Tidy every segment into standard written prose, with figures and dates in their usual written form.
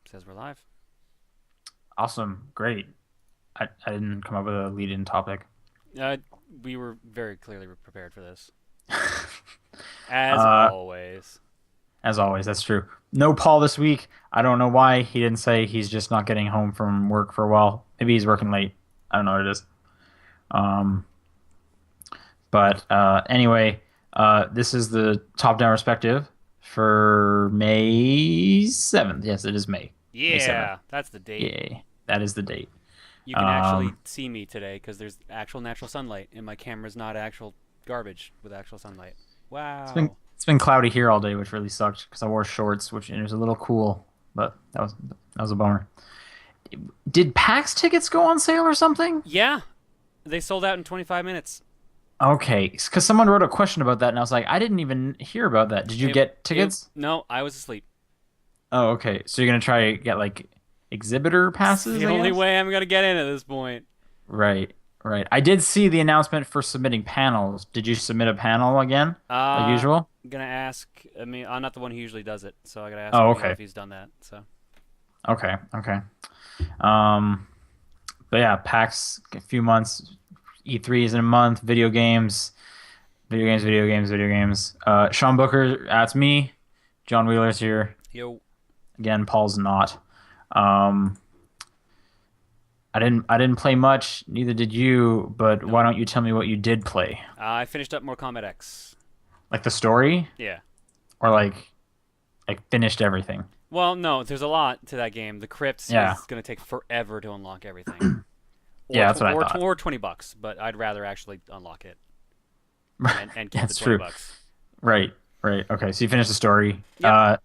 Says we're live. Awesome. Great. I didn't come up with a lead-in topic. Uh, we were very clearly prepared for this, as Uh, always. as always, that's true. No Paul this week. I don't know why. He didn't say he's just not getting home from work for a while. Maybe he's working late. I don't know what it is. Um, but anyway, this is the top-down perspective for May 7th. Yes, it is May 7th. Yeah, that's the date. Yay. That is the date. You can actually Um, see me today because there's actual natural sunlight, and my camera's not actual garbage with actual sunlight. it's been Wow. it's been cloudy here all day, which really sucked because I wore shorts, which it was a little cool, but that was a bummer. Did PAX tickets go on sale or something? Yeah, they sold out in 25 minutes. Okay, because someone wrote a question about that, and I was like, I didn't even hear about that. Did you It, get it. tickets? No, I was asleep. Oh, okay. So you're gonna try to get like exhibitor It's passes, the I only guess? way I'm gonna get in at this point. Right, right. I did see the announcement for submitting panels. Did you submit a panel again, like Uh, usual? gonna ask. I mean, I'm not the one who usually does it, so I gotta ask Oh, Miguel okay, if he's done that. So. okay, okay. Um, but yeah, PAX a few months. E3 is in a month. Video games, video games, video games. Sean Booker, that's me. John Wheeler's here. Yo. Again, Paul's not. Um, I didn't play much, neither did you, but Nope. why don't you tell me what you did play? I finished up Mortal Kombat X. Like the story? Yeah. Or like finished everything? Well, no, there's a lot to that game. The crypts Yeah. is gonna take forever to unlock everything, Yeah, that's what I thought. or $20. But I'd rather actually unlock it and keep the That's 20 true. bucks. Right, right. Okay, so you finished the story. Yep.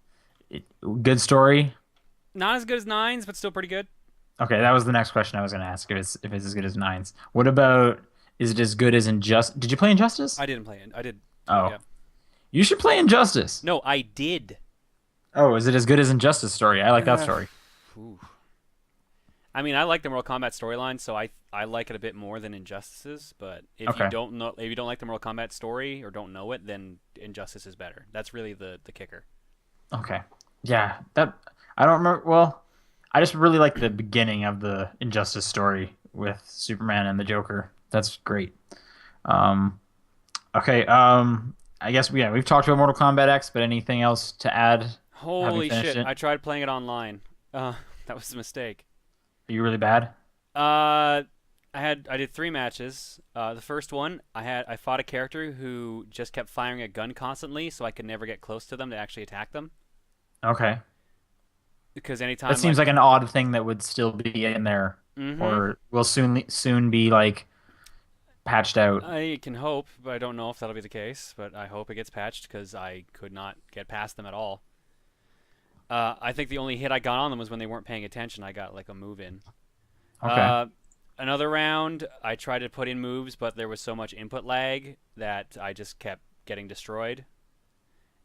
It, good story. Not as good as nines, but still pretty good. Okay, that was the next question I was going to ask. If it's as good as Nines. What about is it as good as Injustice? Did you play Injustice? I didn't play it. I did play it. Oh, Yeah. you should play Injustice. No, I did. Oh, is it as good as Injustice story? I like that Uh, story. Ooh. I mean, I like the Mortal Kombat storyline, so I like it a bit more than Injustice's. But Okay, if you don't like the Mortal Kombat story or don't know it, then Injustice is better. That's really the kicker. okay, yeah. That I don't remember. Well, I just really like the beginning of the Injustice story with Superman and the Joker. That's great. Um, okay. I guess we've talked about Mortal Kombat X, but anything else to add? Having Holy finished shit! it, I tried playing it online. That was a mistake. are you really bad? Uh, I did three matches. The first one, I fought a character who just kept firing a gun constantly, so I could never get close to them to actually attack them. Okay. Because That anytime seems like an odd thing that would still be in there, mm-hmm, or will soon be like patched out. I can hope, but I don't know if that'll be the case. But I hope it gets patched because I could not get past them at all. I think the only hit I got on them was when they weren't paying attention. I got like a move in. Okay. Uh, Another round, I tried to put in moves, but there was so much input lag that I just kept getting destroyed.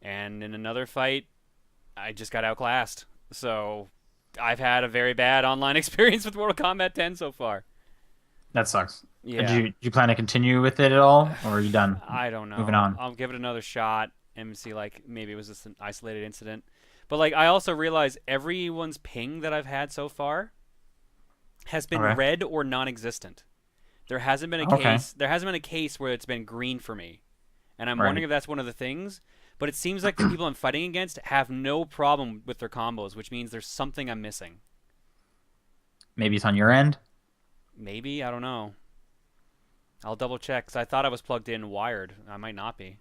And in another fight, I just got outclassed. So I've had a very bad online experience with Mortal Kombat 10 so far. That sucks. Did Yeah, you plan to continue with it at all, or are you done? I don't Moving know. on. I'll give it another shot and see like maybe it was just an isolated incident. But like I also realize everyone's ping that I've had so far has been Okay. red or non-existent. Okay. There hasn't been a case where it's been green for me. And I'm wondering Right. if that's one of the things. But it seems like the people I'm fighting against have no problem with their combos, which means there's something I'm missing. Maybe it's on your end. Maybe, I don't know. I'll double check because I thought I was plugged in wired. I might not be.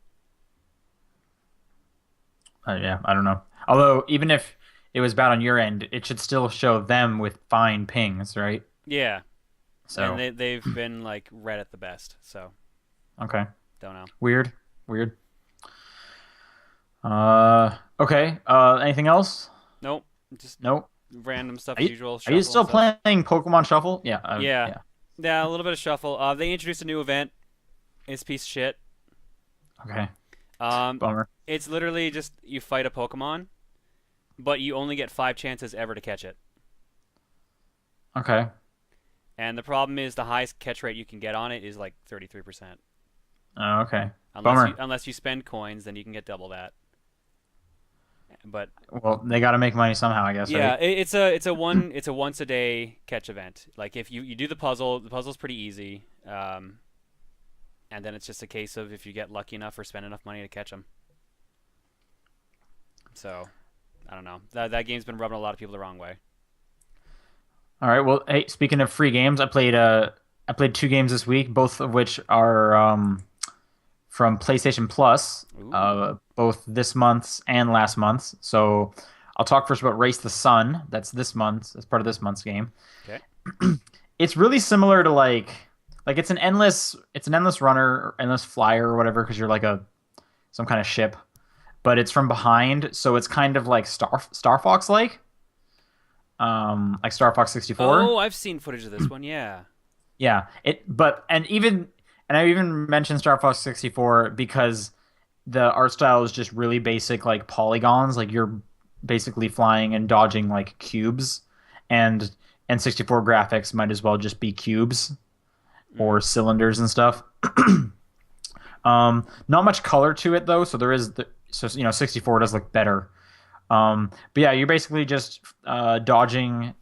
Yeah, I don't know. Although even if it was bad on your end, it should still show them with fine pings, right? Yeah, and So they've been like red at the best, so okay. don't know. Weird. Weird. Okay. Anything else? Nope, just Nope. random stuff Are as you, usual, are you shuffle and still stuff. playing Pokemon Shuffle? Yeah. Yeah, Yeah. yeah, a little bit of shuffle. They introduced a new event. It's a piece of shit. Okay. Um, Bummer. it's literally just you fight a Pokemon, but you only get five chances ever to catch it. Okay. And the problem is the highest catch rate you can get on it is like 33%. Okay. Bummer. Unless you spend coins, then you can get double that. But Well, they got to make money somehow, I guess, yeah, right? it's a once a day catch event. Like if you do the puzzle's pretty easy, and then it's just a case of if you get lucky enough or spend enough money to catch them. So I don't know. That game's been rubbing a lot of people the wrong way. All right. Well, hey, speaking of free games, I played two games this week, both of which are from PlayStation Plus, Ooh. both this month's and last month's. So I'll talk first about Race the Sun. That's this month's. That's part of this month's game. Okay. It's really similar to like it's an endless runner or endless flyer or whatever because you're like a some kind of ship, but it's from behind, so it's kind of like Star Fox like Star Fox 64. Oh, I've seen footage of this one. Yeah. Yeah, and I even mentioned Star Fox 64 because the art style is just really basic, like polygons. Like you're basically flying and dodging like cubes, and N64 graphics might as well just be cubes Mm. or cylinders and stuff. Not much color to it though, so there is so 64 does look better. But yeah, you're basically just dodging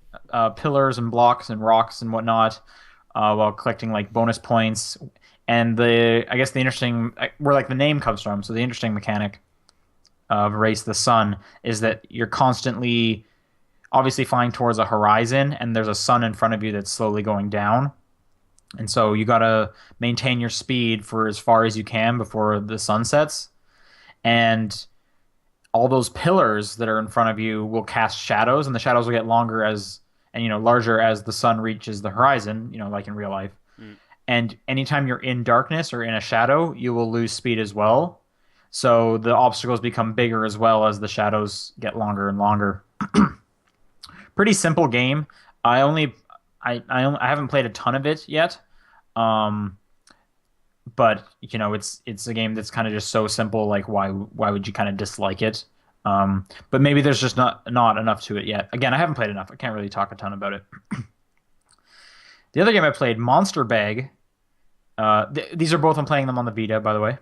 pillars and blocks and rocks and whatnot while collecting like bonus points. And I guess the interesting where like the name comes from. So the interesting mechanic of Race the Sun is that you're constantly obviously flying towards a horizon, and there's a sun in front of you that's slowly going down. And so you gotta maintain your speed for as far as you can before the sun sets. And all those pillars that are in front of you will cast shadows, and the shadows will get longer as and larger as the sun reaches the horizon, like in real life. Mm. And anytime you're in darkness or in a shadow, you will lose speed as well. So the obstacles become bigger as well as the shadows get longer and longer. Pretty simple game. I haven't played a ton of it yet. Um, but it's a game that's kind of just so simple. Like why would you kind of dislike it? But maybe there's just not enough to it yet. Again, I haven't played enough. I can't really talk a ton about it. The other game I played, Monster Bag. These are both I'm playing them on the Vita, by the way.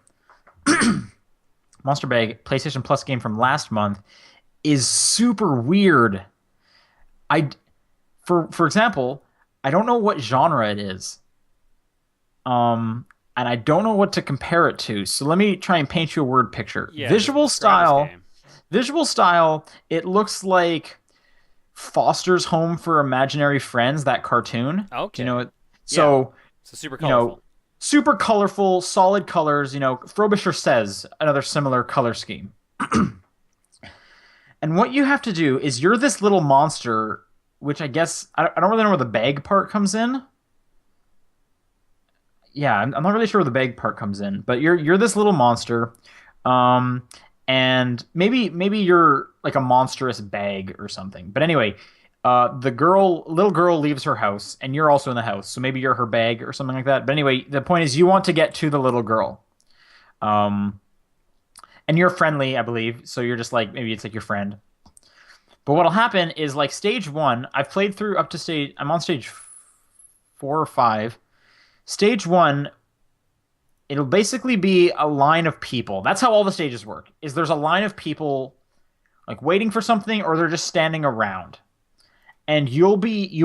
Monster Bag, PlayStation Plus game from last month, is super weird. I, for example, I don't know what genre it is. Um, and I don't know what to compare it to. So let me try and paint you a word picture. Yeah. Describe this game. Visual style, it looks like Foster's Home for Imaginary Friends, that cartoon. Do you know Okay. it? Yeah. So, So super you know, colorful. super colorful, solid colors. Frobisher Says, another similar color scheme. And what you have to do is you're this little monster, which I don't really know where the bag part comes in. Yeah, I'm not really sure where the bag part comes in, but you're this little monster, um, and maybe you're like a monstrous bag or something. But anyway, little girl leaves her house, and you're also in the house, so maybe you're her bag or something like that. But anyway, the point is you want to get to the little girl, um, and you're friendly, I believe. So you're just like maybe it's like your friend. But what'll happen is like stage one, I've played through up to stage. I'm on stage 4 or 5. Stage one, it'll basically be a line of people. That's how all the stages work. Is there's a line of people like waiting for something or they're just standing around. And you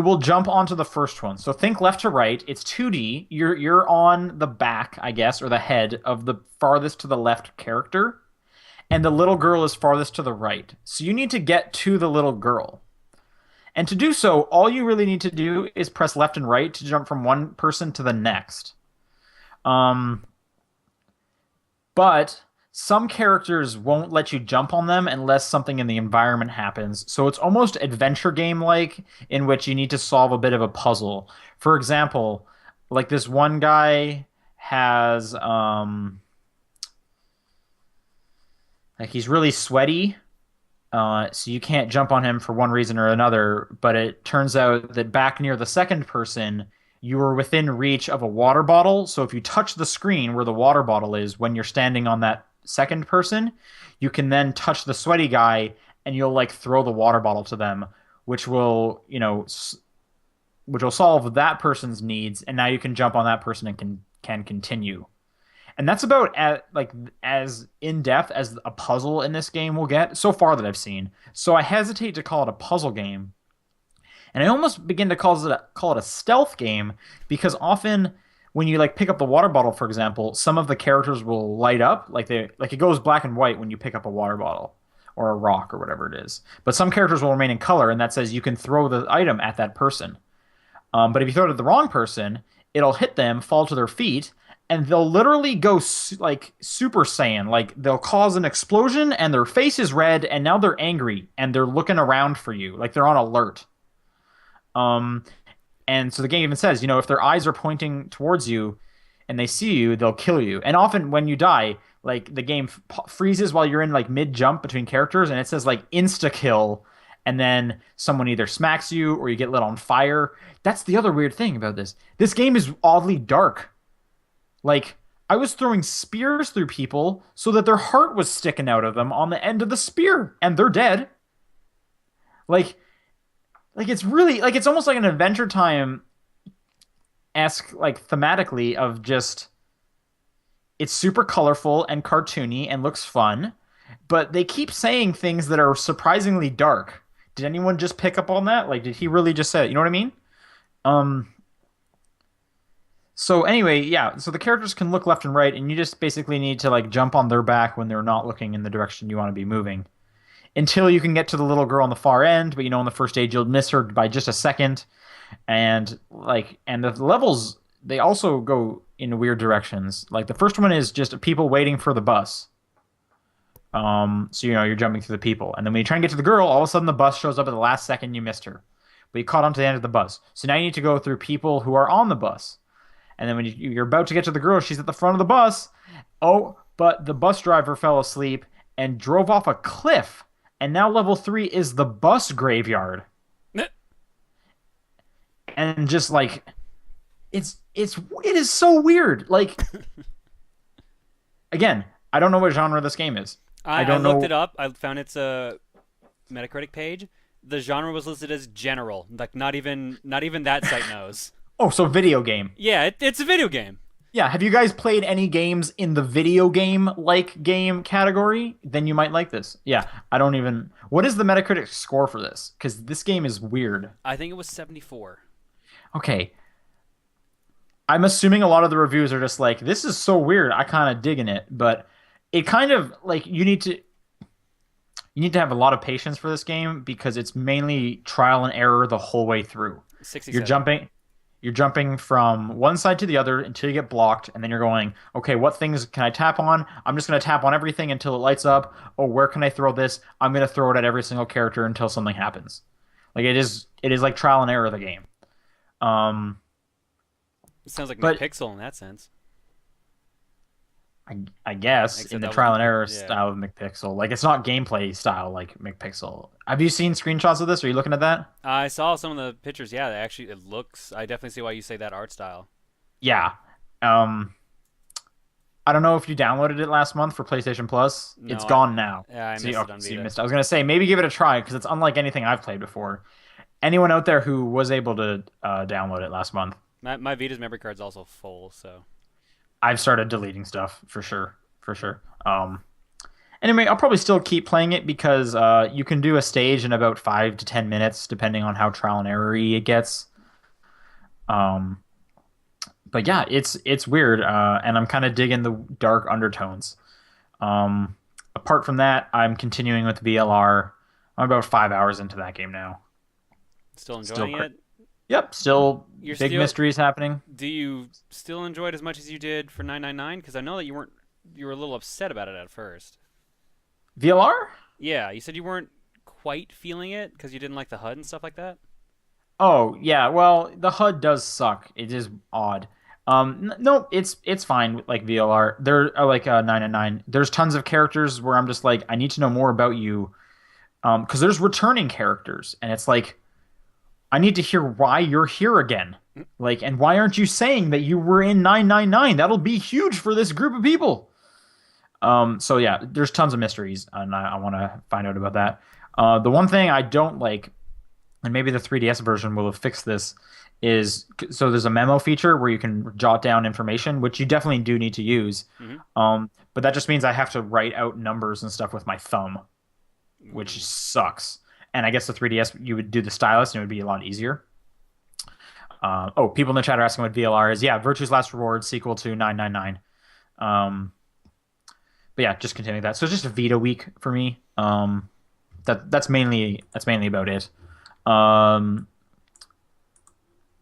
will jump onto the first one. So think left to right. It's 2D. You're on the back, I guess, or the head of the farthest to the left character, and the little girl is farthest to the right. So you need to get to the little girl. And to do so, all you really need to do is press left and right to jump from one person to the next. Um, but some characters won't let you jump on them unless something in the environment happens. So it's almost adventure game like, in which you need to solve a bit of a puzzle. For example, like this one guy has like he's really sweaty. So you can't jump on him for one reason or another, but it turns out that back near the second person, you are within reach of a water bottle. So if you touch the screen where the water bottle is when you're standing on that second person, you can then touch the sweaty guy and you'll like throw the water bottle to them, which will, which will solve that person's needs, and now you can jump on that person and can continue. and that's about as in depth as a puzzle in this game will get so far that I've seen. So I hesitate to call it a puzzle game, and I almost begin to call it a stealth game because often when you like pick up the water bottle, for example, some of the characters will light up like it goes black and white when you pick up a water bottle or a rock or whatever it is. But some characters will remain in color, and that says you can throw the item at that person. But if you throw it at the wrong person, it'll hit them, fall to their feet, and they'll literally go like Super Saiyan. Like they'll cause an explosion, and their face is red, and now they're angry, and they're looking around for you, like they're on alert. Um, and so the game even says, if their eyes are pointing towards you, and they see you, they'll kill you. And often when you die, like the game freezes while you're in like mid jump between characters, and it says like insta kill, and then someone either smacks you or you get lit on fire. That's the other weird thing about this. This game is oddly dark. Like I was throwing spears through people so that their heart was sticking out of them on the end of the spear, and they're dead. Like, like it's really like it's almost like an Adventure Time esque like thematically of just it's super colorful and cartoony and looks fun, but they keep saying things that are surprisingly dark. Did anyone just pick up on that? Like, did he really just say it? You know what I mean? Um, so anyway, yeah, so the characters can look left and right, and you just basically need to like jump on their back when they're not looking in the direction you want to be moving. Until you can get to the little girl on the far end, but on the first stage you'll miss her by just a second. And the levels they also go in weird directions. Like the first one is just people waiting for the bus. So you're jumping through the people, and then when you try and get to the girl, all of a sudden the bus shows up at the last second you missed her, but you caught on to the end of the bus. So now you need to go through people who are on the bus, and then when you're about to get to the girl, she's at the front of the bus. Oh, but the bus driver fell asleep and drove off a cliff, and now level 3 is the bus graveyard, and just like it is so weird. Like again, I don't know what genre this game is. I I don't looked know. it up. I found its Metacritic page. The genre was listed as general. Like not even that site knows. Oh, so video game. Yeah, it's a video game. Yeah, have you guys played any games in the video game like game category? Then you might like this. Yeah, I don't even. What is the Metacritic score for this? Because this game is weird. I think it was 74. Okay, I'm assuming a lot of the reviews are just like, this is so weird. I kind of digging it, but it kind of like you need to have a lot of patience for this game because it's mainly trial and error the whole way through. You're 67. jumping you're jumping from one side to the other until you get blocked, and then you're going, okay, what things can I tap on? I'm just going to tap on everything until it lights up. Oh, where can I throw this? I'm going to throw it at every single character until something happens. Like it is like trial and error of the game. Um, It sounds like but McPixel in that sense. I guess in Except the that trial and was error yeah. style of McPixel, like it's not gameplay style like McPixel. Have you seen screenshots of this? Are you looking at that? I saw some of the pictures. Yeah, actually it looks. I definitely see why you say that art style. Yeah. Um, I don't know if you downloaded it last month for PlayStation Plus. No, It's gone now. yeah, I So you, missed it okay, on so you Vita. missed it. I was gonna say maybe give it a try because it's unlike anything I've played before. Anyone out there who was able to download it last month, My Vita's memory card's also full, so I've started deleting stuff for sure, for sure. Anyway, I'll probably still keep playing it because you can do a stage in about 5 to 10 minutes, depending on how trial and error-y it gets. Um, but yeah, it's weird, and I'm kind of digging the dark undertones. Um, Apart from that, I'm continuing with VLR. I'm about 5 hours into that game now. still Still, enjoying it. yep, still You're big still. mysteries happening. Do you still enjoy it as much as you did for 999? Because I know that you were a little upset about it at first. VLR? Yeah, you said you weren't quite feeling it because you didn't like the HUD and stuff like that. Oh yeah, well the HUD does suck. It is odd. No, it's fine with like VLR. There are like 999. There's tons of characters where I'm just like, I need to know more about you. Because there's returning characters, and it's like, I need to hear why you're here again. Like, and why aren't you saying that you were in 999? That'll be huge for this group of people. So yeah, there's tons of mysteries, and I want to find out about that. The one thing I don't like and maybe the 3DS version will have fixed this, is so there's a memo feature where you can jot down information, which you definitely do need to use. Hmm. But that just means I have to write out numbers and stuff with my thumb, which Ooh. sucks. And I guess the 3DS, you would do the stylus and it would be a lot easier. Oh, people in the chat are asking what VLR is. Yeah, Virtue's Last Reward, sequel to 999. Um, but yeah, just continuing that. So it's just a Vita week for me. That's mainly about it. Um,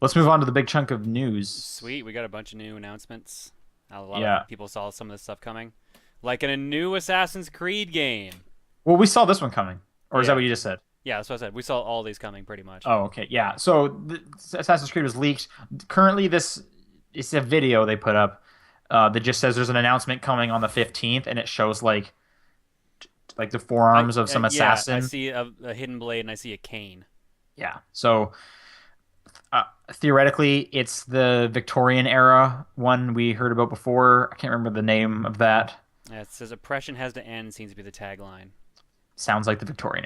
let's move on to the big chunk of news. Sweet, we got a bunch of new announcements. A lot of Yeah. people saw some of this stuff coming, like in a new Assassin's Creed game. Well, we saw this one coming, or is that Yeah, what you just said? yeah, that's what I said. We saw all these coming pretty much. Oh, okay. Yeah. So Assassin's Creed was leaked. Currently, this it's a video they put up that just says there's an announcement coming on the 15th, and it shows like the forearms of some Yeah, I assassin. see a hidden blade and I see a cane. Yeah. So theoretically, it's the Victorian era one we heard about before. I can't remember the name of that. Yeah, it says oppression has to end. Seems to be the tagline. Sounds like the Victorian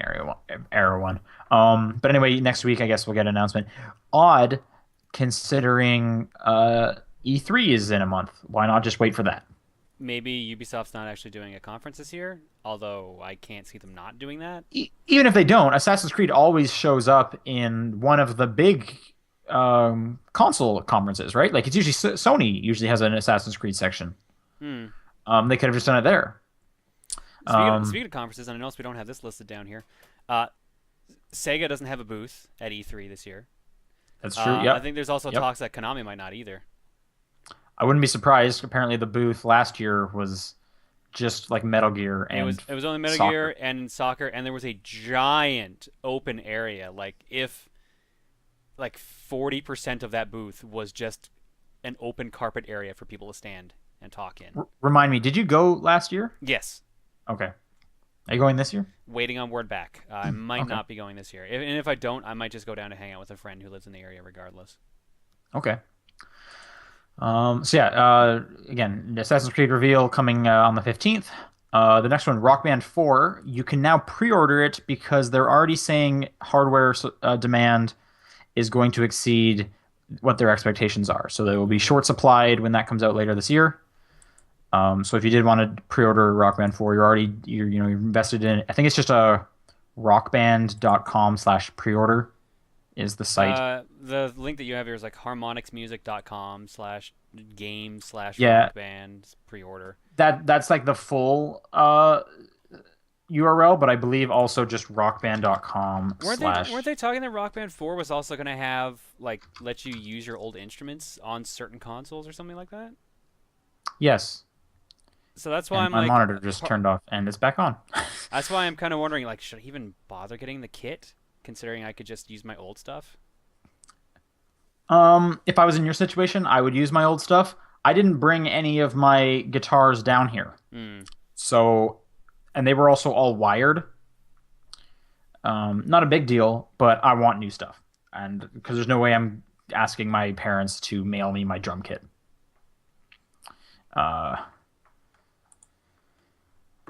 era one. But anyway, next week I guess we'll get an announcement. Odd, considering E3 is in a month. Why not just wait for that? Maybe Ubisoft's not actually doing a conference this year, although I can't see them not doing that. Even if they don't, Assassin's Creed always shows up in one of the big console conferences, right? Like it's usually Sony usually has an Assassin's Creed section. Hmm. They could have just done it there. Speaking of conferences, and I notice we don't have this listed down here. Uh, Sega doesn't have a booth at E3 this year. That's true. I Yep. think there's also Yep. talks that Konami might not either. I wouldn't be surprised. Apparently, the booth last year was just like Metal Gear and It was only Metal soccer. Gear and soccer, and there was a giant open area. Like if like 40% of that booth was just an open carpet area for people to stand and talk in. Remind me, did you go last year? Yes, Okay. Are you going this year? waiting on word back. I might Okay. not be going this year, and if I don't, I might just go down to hang out with a friend who lives in the area, regardless. Okay. So yeah, again, Assassin's Creed reveal coming on the 15th. The next one, Rock Band 4, you can now pre-order it because they're already saying hardware demand is going to exceed what their expectations are. So they will be short supplied when that comes out later this year. So if you did want to pre-order Rock Band 4, you're invested in it. I think it's just a rockband.com/pre-order is the site. The link that you have here is like harmonixmusic.com/game/rock Yeah, band pre-order. that's like the full URL, but I believe also just rockband.com slash. Weren't they talking that Rock Band 4 was also going to have like let you use your old instruments on certain consoles or something like that? Yes, So that's why and I'm my like monitor just turned off and it's back on. that's why I'm kind of wondering like should I even bother getting the kit considering I could just use my old stuff? If I was in your situation, I would use my old stuff. I didn't bring any of my guitars down here, Hmm. so and they were also all wired. Not a big deal, but I want new stuff, and because there's no way I'm asking my parents to mail me my drum kit. Uh,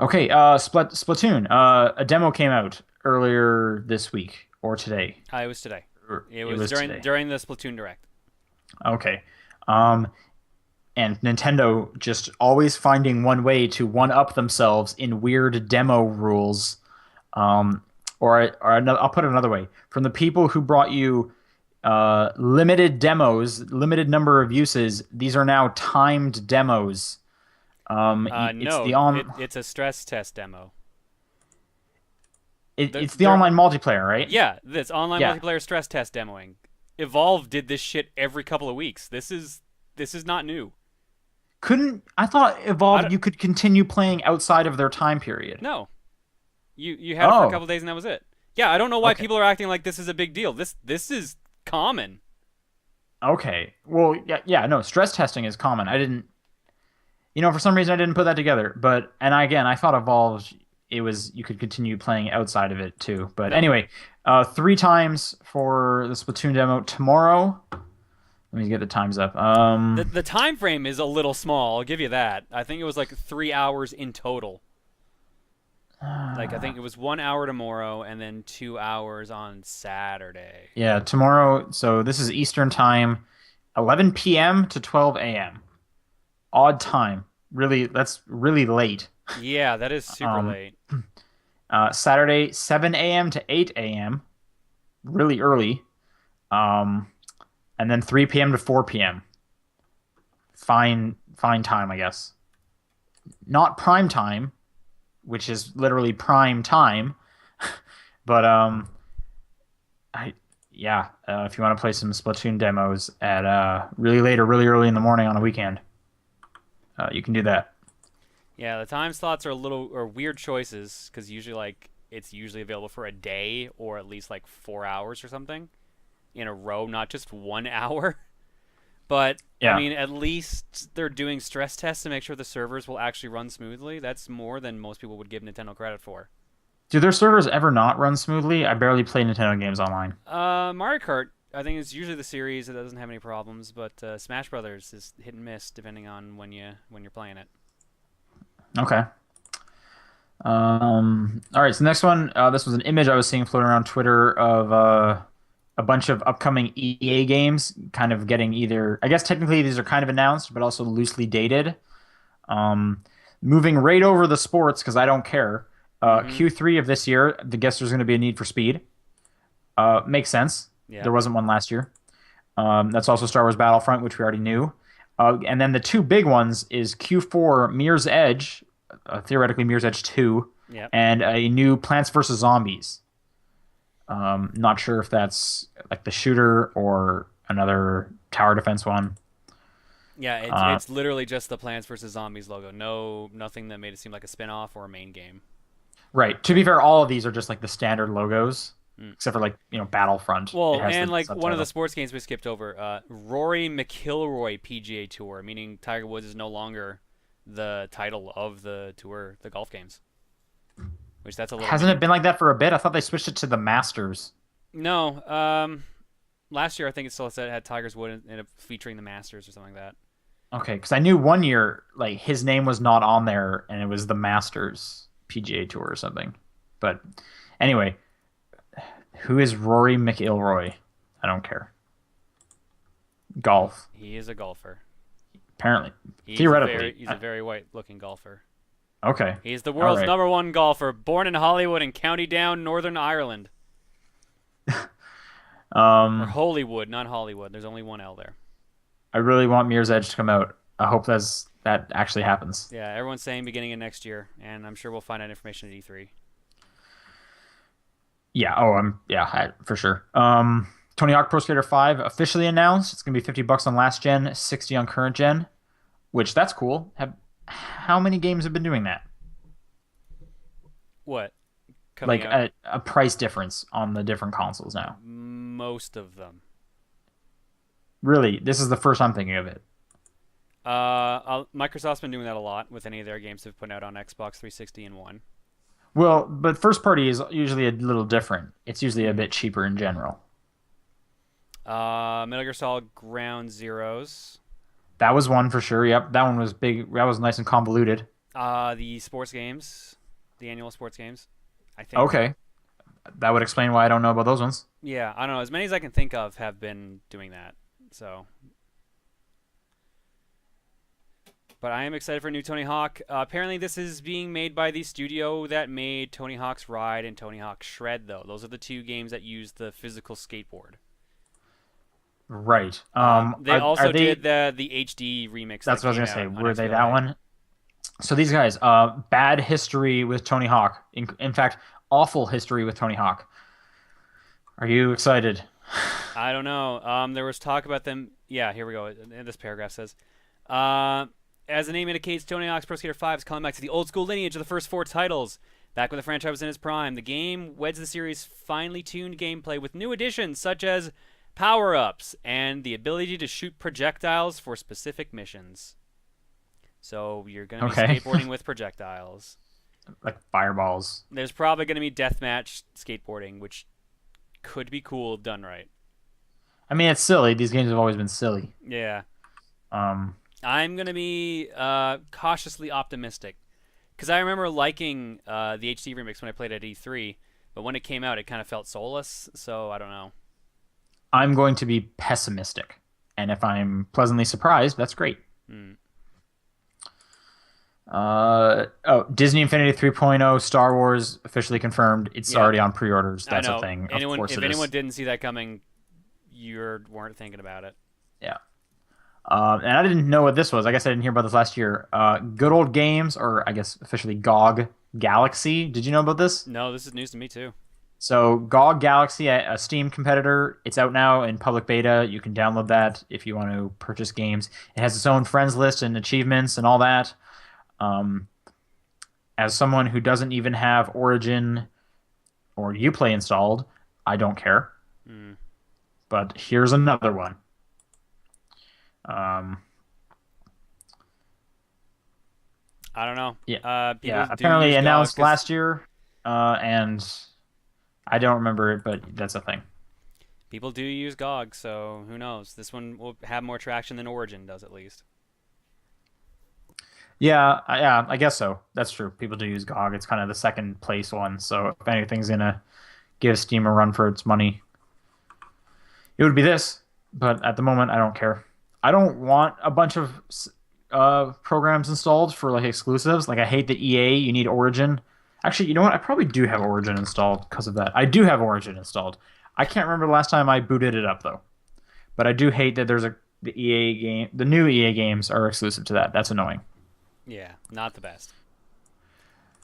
okay, Splatoon. A demo came out earlier this week or today. It was today. It It was was today. during the Splatoon Direct. Okay. Um, and Nintendo just always finding one way to one up themselves in weird demo rules. Um, I'll put it another way. From the people who brought you limited demos, limited number of uses, these are now timed demos. It's No, the on it's a stress test demo. it's the They're online multiplayer, right? Yeah, this online Yeah. multiplayer stress test demoing. Evolve did this shit every couple of weeks. This is not new. Couldn't I thought I Evolve don't, you could continue playing outside of their time period. no, you had it for a Oh, couple of days and that was it. Yeah, I don't know why okay. people are acting like this is a big deal. This is common. Okay. Well, yeah, no, stress testing is common. I didn't, for some reason I didn't put that together. But and I thought Evolve, it was you could continue playing outside of it too. But No, anyway, 3 times for the Splatoon demo tomorrow. Let me get the times up. the time frame is a little small. I'll give you that. I think it was like 3 hours in total. Like I think it was 1 hour tomorrow and then 2 hours on Saturday. Yeah, tomorrow. So this is Eastern time, 11 p.m. to 12 a.m. Odd time. Really, that's really late. Yeah, that is super Um, late. Saturday, 7 a.m. to 8 a.m. Really early. Um, and then 3 p.m. to 4 p.m. Fine time, I guess. Not prime time, which is literally prime time, but I yeah, if you want to play some Splatoon demos at really late or really early in the morning on a weekend, you can do that. Yeah, the time slots are a little or weird choices because usually like it's usually available for a day or at least like 4 hours or something in a row, not just 1 hour. But I Yeah. mean, at least they're doing stress tests to make sure the servers will actually run smoothly. That's more than most people would give Nintendo credit for. Do their servers ever not run smoothly? I barely play Nintendo games online. Mario Kart, I think is usually the series that doesn't have any problems, but Smash Brothers is hit and miss depending on when you're playing it. Okay. All right. So next one, this was an image I was seeing floating around Twitter of a bunch of upcoming EA games, kind of getting either. I guess technically these are kind of announced, but also loosely dated. Um, moving right over the sports because I don't care. Mm-hmm. Q3 of this year, the guess there's going to be a Need for Speed. Makes sense. Yeah. There wasn't one last year. That's also Star Wars Battlefront, which we already knew. And then the two big ones is Q4 Mirror's Edge, theoretically Mirror's Edge 2, Yep. and a new Plants vs. Zombies. Not sure if that's like the shooter or another tower defense one. Yeah, it's Uh, it's literally just the Plants vs Zombies logo. No, nothing that made it seem like a spin-off or a main game. right. To be fair, all of these are just like the standard logos, Mm. except for like Battlefront. It Well, has and the like one of the subtitle. sports games we skipped over, Rory McIlroy PGA Tour, meaning Tiger Woods is no longer the title of the tour, the golf games. Which that's a little Hasn't mini. it been like that for a bit? I thought they switched it to the Masters. No, last year I think it still said it had Tiger's Wood in it featuring the Masters or something like that. Okay, because I knew one year like his name was not on there, and it was the Masters PGA Tour or something. But anyway, who is Rory McIlroy? I don't care. Golf, He is a golfer. apparently, He's a very theoretically. he's a very white-looking golfer. Okay, He's the all world's right. number one golfer, born in Hollywood in County Down, Northern Ireland. Or Um, Holywood, not Hollywood. There's only one L there. I really want Mirror's Edge to come out. I hope that actually happens. Yeah, everyone's saying beginning of next year, and I'm sure we'll find out information at E3. Yeah. Oh, for sure. Tony Hawk Pro Skater 5 officially announced. It's gonna be $50 on last gen, 60 on current gen, which that's cool. How many games have been doing that? What? Coming Like out? a price difference on the different consoles now. Most of them. Really, this is the first I'm thinking of it. Microsoft's been doing that a lot with any of their games they've put out on Xbox 360 and One. Well, but first party is usually a little different. It's usually a Mm. bit cheaper in general. Metal Gear Solid Ground Zeroes. That was one for sure. Yep, that one was big. That was nice and convoluted. The sports games, the annual sports games. I think. Okay, that would explain why I don't know about those ones. Yeah, I don't know. As many as I can think of have been doing that. So, but I am excited for new Tony Hawk. Apparently, this is being made by the studio that made Tony Hawk's Ride and Tony Hawk's Shred. Though those are the two games that use the physical skateboard. Right. They also did the HD remix. That's that what I came was gonna say. out on Were they XBLA. that one? So these guys, bad history with Tony Hawk. In fact, awful history with Tony Hawk. Are you excited? I don't know. There was talk about them. Yeah, here we go. And this paragraph says, uh, as the name indicates, Tony Hawk's Pro Skater 5 is calling back to the old school lineage of the first four titles. Back when the franchise was in its prime, the game weds the series' finely tuned gameplay with new additions such as power-ups and the ability to shoot projectiles for specific missions. So you're going to be Okay. skateboarding with projectiles. Like fireballs. There's probably going to be deathmatch skateboarding, which could be cool if done right. I mean, it's silly. These games have always been silly. Yeah. Um, I'm going to be cautiously optimistic Because I remember liking the HD remix when I played at E3, but when it came out, it kind of felt soulless. So I don't know. I'm going to be pessimistic, and if I'm pleasantly surprised, that's great. Hmm. Disney Infinity 3.0 Star Wars officially confirmed. It's Yeah, already on pre-orders. I That's a know. thing. Of Anyone, course if it is. anyone didn't see that coming, you weren't thinking about it. Yeah. And I didn't know what this was. I guess I didn't hear about this last year. Good Old Games, or I guess officially GOG Galaxy. Did you know about this? No, this is news to me too. So GOG Galaxy, a Steam competitor, it's out now in public beta. You can download that if you want to purchase games. It has its own friends list and achievements and all that. Um, as someone who doesn't even have Origin or Uplay installed, I don't care. Hmm. But here's another one. Um, I don't know. yeah, People yeah. do Apparently use GOG announced 'cause last year, and I don't remember it, but that's a thing. people do use GOG, so who knows? This one will have more traction than Origin does, at least. Yeah, I guess so. That's true. People do use GOG. It's kind of the second place one. So if anything's gonna give Steam a run for its money, it would be this. But at the moment, I don't care. I don't want a bunch of programs installed for like exclusives. Like I hate that EA. You need Origin. Actually, you know what? I probably do have Origin installed because of that. I do have Origin installed. I can't remember the last time I booted it up though. But I do hate that the EA game. The new EA games are exclusive to that. That's annoying. Yeah, not the best.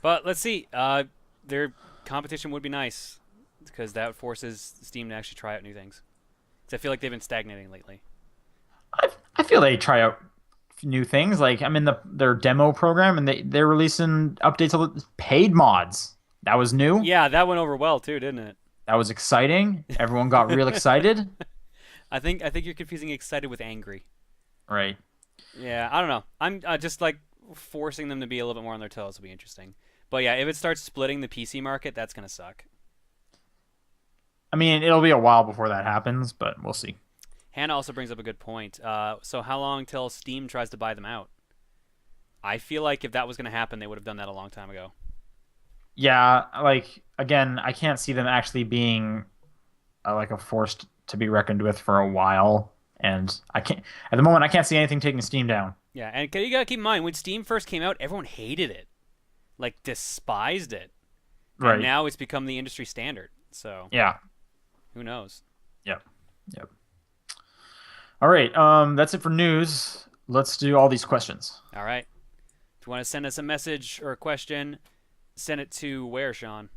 But let's see. Their competition would be nice because that forces Steam to actually try out new things. 'Cause I feel like they've been stagnating lately. I feel they try out new things. Like I'm in their demo program, and they're releasing updates of paid mods. That was new. Yeah, that went over well too, didn't it? That was exciting. Everyone got real excited. I think you're confusing excited with angry. Right. Yeah, I don't know. I'm just like forcing them to be a little bit more on their toes will be interesting. But yeah, if it starts splitting the PC market, that's gonna suck. I mean, it'll be a while before that happens, but we'll see. Hannah also brings up a good point. So how long till Steam tries to buy them out? I feel like if that was gonna happen, they would have done that a long time ago. Yeah, like again, I can't see them actually being like a force to be reckoned with for a while, and I can't at the moment. I can't see anything taking Steam down. Yeah, and you gotta keep in mind when Steam first came out, everyone hated it, like despised it, and Right. now it's become the industry standard. So Yeah. who knows? Yep. Yep. All right. That's it for news. Let's do all these questions. All right. If you want to send us a message or a question, send it to where, Sean?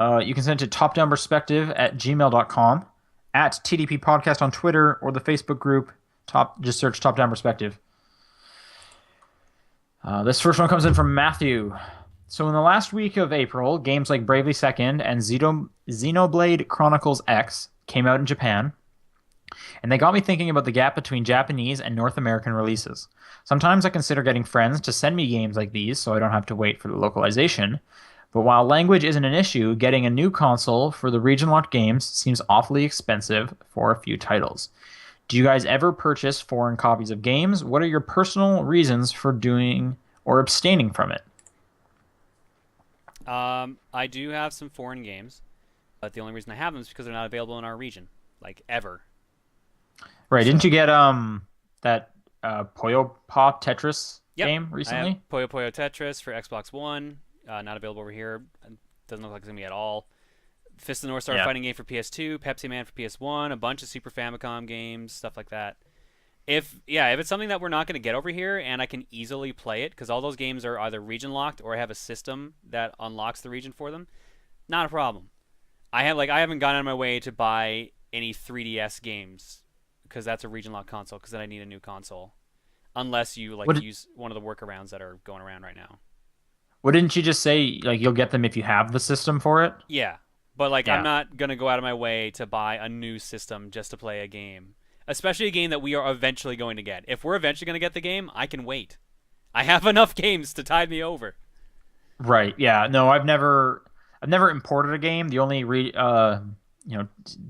You can send it to topdownperspective@gmail.com, at TDP Podcast on Twitter, or the Facebook group. Just search Top Down Perspective. This first one comes in from Matthew. So in the last week of April, games like Bravely Second and Xenoblade Chronicles X came out in Japan, and they got me thinking about the gap between Japanese and North American releases. Sometimes I consider getting friends to send me games like these so I don't have to wait for the localization. But while language isn't an issue, getting a new console for the region-locked games seems awfully expensive for a few titles. Do you guys ever purchase foreign copies of games? What are your personal reasons for doing or abstaining from it? I do have some foreign games, but the only reason I have them is because they're not available in our region, like ever. Right, So- didn't you get that Puyo Pop Tetris Yep. game I have recently? Puyo Puyo Tetris for Xbox One, not available over here. Doesn't look like it's gonna be at all. Fist of the North Star Yeah. fighting game for PS2, Pepsi Man for PS1, a bunch of Super Famicom games, stuff like that. If it's something that we're not gonna get over here and I can easily play it because all those games are either region locked or I have a system that unlocks the region for them, not a problem. I haven't gone out of my way to buy any 3DS games because that's a region locked console because then I need a new console. Unless you What- use one of the workarounds that are going around right now. Well, didn't you just say like you'll get them if you have the system for it? Yeah, but Yeah. I'm not gonna go out of my way to buy a new system just to play a game, especially a game that we are eventually going to get. If we're eventually gonna get the game, I can wait. I have enough games to tide me over. Right. Yeah. No, I've never imported a game. The only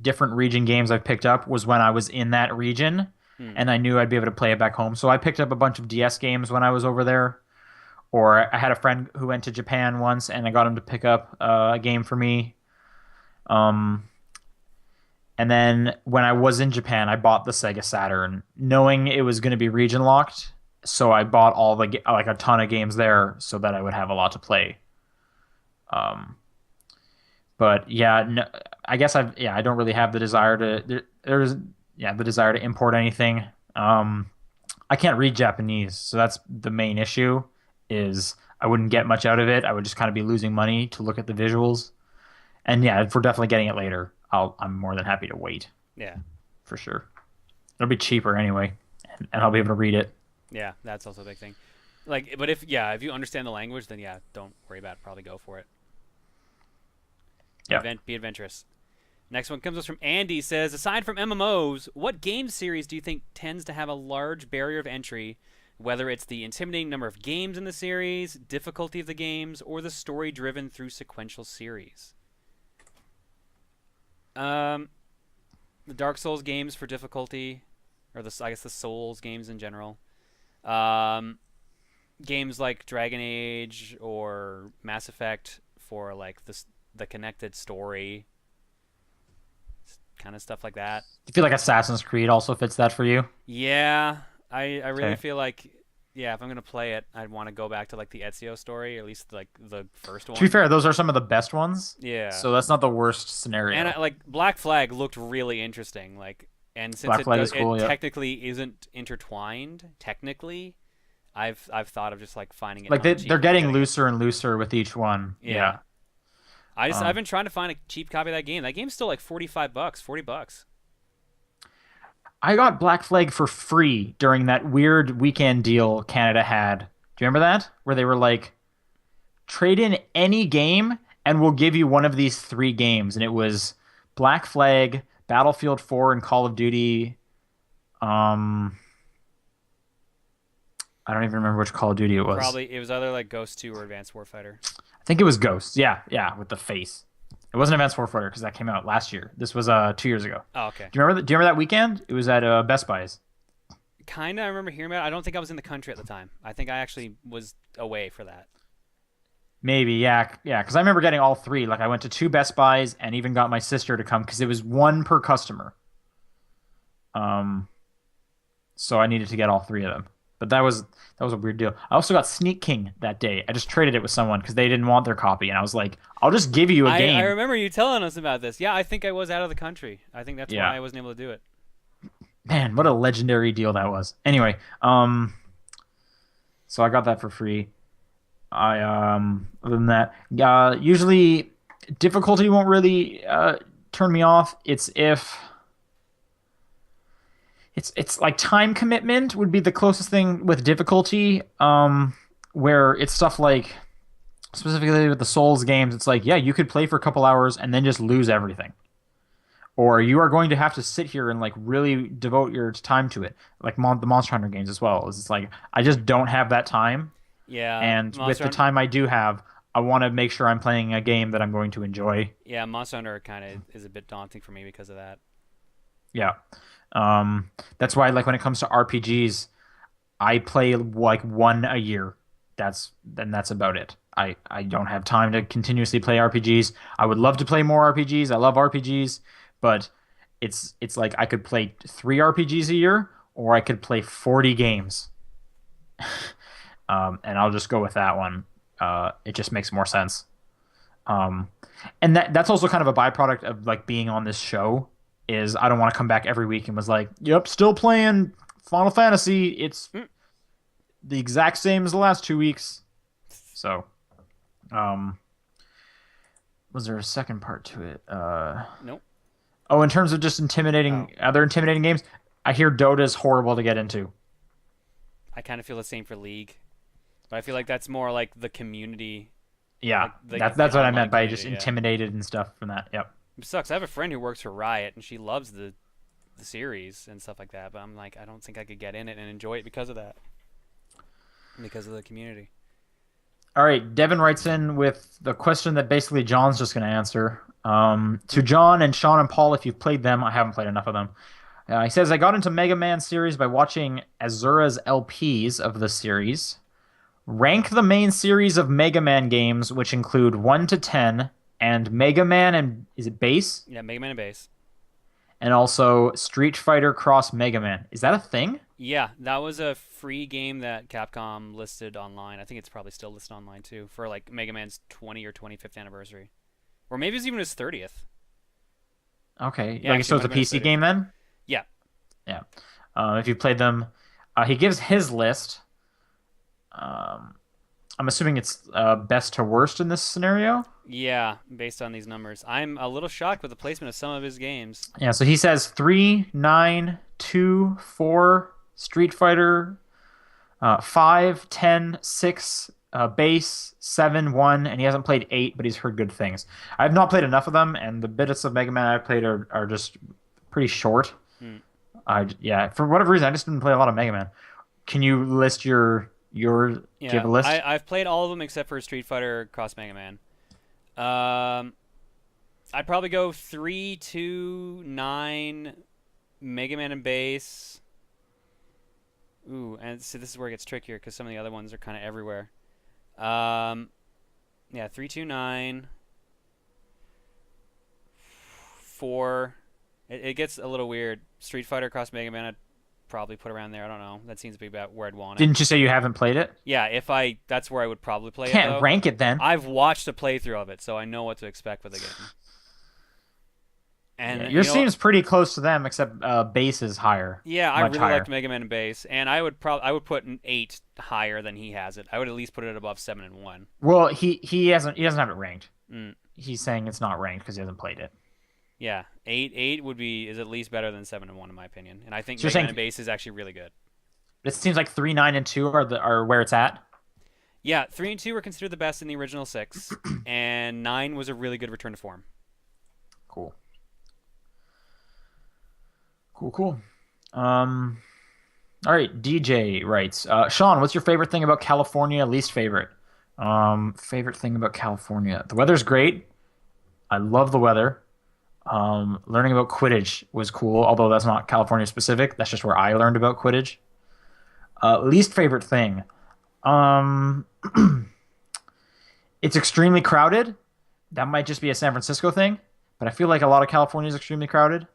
different region games I've picked up was when I was in that region Hmm. and I knew I'd be able to play it back home. So I picked up a bunch of DS games when I was over there, Or I had a friend who went to Japan once, and I got him to pick up a game for me. Um, and then when I was in Japan, I bought the Sega Saturn, knowing it was going to be region locked. So I bought like a ton of games there, so that I would have a lot to play. Um, but yeah, no, I guess I don't really have the desire there's the desire to import anything. I can't read Japanese, so that's the main issue. Is I wouldn't get much out of it. I would just kind of be losing money to look at the visuals. And yeah, if we're definitely getting it later, I'm more than happy to wait Yeah. for sure. It'll be cheaper anyway, and I'll be able to read it. Yeah, that's also a big thing. Like, but if you understand the language, then yeah, don't worry about it. Probably go for it. Yeah. Be adventurous. Next one comes us from Andy. Says, aside from MMOs, what game series do you think tends to have a large barrier of entry? Whether it's the intimidating number of games in the series, difficulty of the games, or the story driven through sequential series. Um, the Dark Souls games for difficulty, or I guess the Souls games in general. Um, games like Dragon Age or Mass Effect for like the connected story, kind of stuff like that. Do you feel like Assassin's Creed also fits that for you? Yeah, I really Okay. feel like yeah, if I'm gonna play it, I'd want to go back to like the Ezio story, or at least like the first To be one. fair, those are some of the best ones, Yeah, so that's not the worst and scenario. like Black Flag looked really interesting. Like, and since Black Flag is it cool. Yep. technically isn't intertwined, technically, I've thought of just like finding it Like on they're cheap and getting getting it. looser and looser with each one. Yeah, Yeah. I've Um, been trying to find a cheap copy of that game. That game's still like $45, $40. I got Black Flag for free during that weird weekend deal Canada had. Do you remember that? Where they were like, trade in any game and we'll give you one of these three games. And it was Black Flag, Battlefield 4, and Call of Duty. Um, I don't even remember which Call of Duty it was. Probably it was either like Ghost 2 or Advanced Warfighter. I think it was Ghosts. Yeah, yeah, with the face. It wasn't Advanced Warfighter because that came out last year. This was 2 years ago. Oh, okay. Do you remember that weekend? It was at Best Buy's. Kinda, I remember hearing about it. I don't think I was in the country at the time. I think I actually was away for that. Maybe, yeah, yeah. Because I remember getting all three. Like I went to two Best Buys and even got my sister to come because it was one per customer. Um, so I needed to get all three of them. But that was a weird deal. I also got Sneak King that day. I just traded it with someone because they didn't want their copy, and I was like, "I'll just give you a I game." remember you telling us about this. Yeah, I think I was out of the country. I think that's why Yeah, I wasn't able to do it. man, what a legendary deal that was. Anyway, so I got that for free. I other than that, usually difficulty won't really turn me off. It's like time commitment would be the closest thing with difficulty. Where it's stuff like specifically with the Souls games, it's like yeah, you could play for a couple hours and then just lose everything, or you are going to have to sit here and like really devote your time to it. Like the Monster Hunter games as well. It's like I just don't have that time, Yeah, and with the time I do have, I want to make sure I'm playing a game that I'm going to enjoy. Monster Hunter kind of is a bit daunting for me because of that. Yeah. That's why like when it comes to RPGs, I play like one a year. That's about it. I don't have time to continuously play RPGs. I would love to play more RPGs. I love RPGs, but it's like I could play 3 RPGs a year or I could play 40 games. And I'll just go with that one. It just makes more sense. Um, and that's also kind of a byproduct of like being on this show is I don't want to come back every week and was like, "Yep, still playing Final Fantasy. It's Mm, the exact same as the last 2 weeks." So, um, was there a second part to it? nope. Oh, in terms of just Oh, intimidating other intimidating games, I hear Dota is horrible to get into. I kind of feel the same for League, but I feel like that's more like the community, Yeah, like the that's what I online meant by just community. Yeah, intimidated and stuff from that. Yep. it sucks. I have a friend who works for Riot, and she loves the series and stuff like that. But I'm like, I don't think I could get in it and enjoy it because of that, because of the community. All right, Devin writes in with the question that basically John's just going to answer. To Mm. John and Sean and Paul, if you've played them, I haven't played enough of them. He says, I got into Mega Man series by watching Azura's LPs of the series. Rank the main series of Mega Man games, which include 1 to 10, and Mega Man and is it Base? Yeah, Mega Man and Base. And also Street Fighter Cross Mega Man. Is that a thing? Yeah, that was a free game that Capcom listed online. I think it's probably still listed online too for like Mega Man's 20 or 25th anniversary, or maybe it's even his 30th. Okay. Yeah, Like, actually, so it it's might a have been his PC 30th. game then? Yeah, Yeah. If you played them, he gives his list. Um, I'm assuming it's best to worst in this scenario. yeah. Based on these numbers, I'm a little shocked with the placement of some of his games. Yeah, so he says 3, 9, 2, 4, Street Fighter, 5, 10, 6, base, 7, 1, and he hasn't played 8, but he's heard good things. I've not played enough of them, and the bits of Mega Man I've played are just pretty short. Hmm. Yeah, for whatever reason, I just didn't play a lot of Mega Man. Can you list your do you have Yeah, a list? I've played all of them except for Street Fighter Cross Mega Man. Um, I'd probably go 3, 2, 9, Mega Man and Base. Ooh, and see, this is where it gets trickier because some of the other ones are kind of everywhere. Um, yeah, 3, 2, 9, 4. It gets a little weird. Street Fighter Cross Mega Man, I'd probably put around there. I don't know. That seems to be about where I'd want it. Didn't you say you haven't played it? Yeah, that's where I would probably play it Can't though. rank it then. I've watched a playthrough of it, so I know what to expect with the game. Yeah, And yours seems pretty close to them, except base is higher, yeah, I much really higher. liked Mega Man and Base, and I would put an 8 higher than he has it. I would at least put it above 7 and 1. Well, he doesn't have it ranked. Mm, He's saying it's not ranked because he hasn't played it. yeah, 8 is at least better than 7 and 1 in my opinion. And I think So you're Mega Man saying and Base is actually really good. it seems like 3, 9, and 2 are where it's at. Yeah, 3 and 2 were considered the best in the original 6, and 9 was a really good return to form. Cool. Cool, cool. Um, all right, DJ writes, Sean, what's your favorite thing about California? Least favorite? Favorite thing about California? The weather's great. I love the weather. Learning about Quidditch was cool, although that's not California specific. That's just where I learned about Quidditch. Least favorite thing. Um, it's extremely crowded. That might just be a San Francisco thing, but I feel like a lot of California is extremely crowded.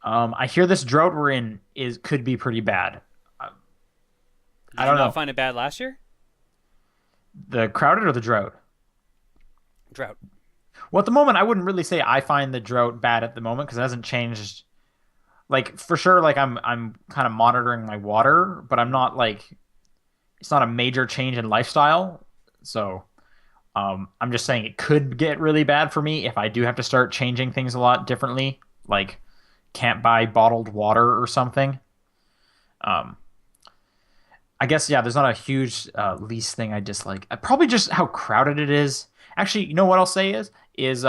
I hear this drought we're in is could be pretty bad. I, Did I you don't not know. find it bad last year? The crowded or the drought? Drought. Well, at the moment, I wouldn't really say I find the drought bad at the moment because it hasn't changed. Like for sure, like I'm kind of monitoring my water, but I'm not like it's not a major change in lifestyle. So I'm just saying it could get really bad for me if I do have to start changing things a lot differently, like can't buy bottled water or something. Um, I guess yeah, there's not a huge least thing I dislike. Probably just how crowded it is. Actually, you know what I'll say is because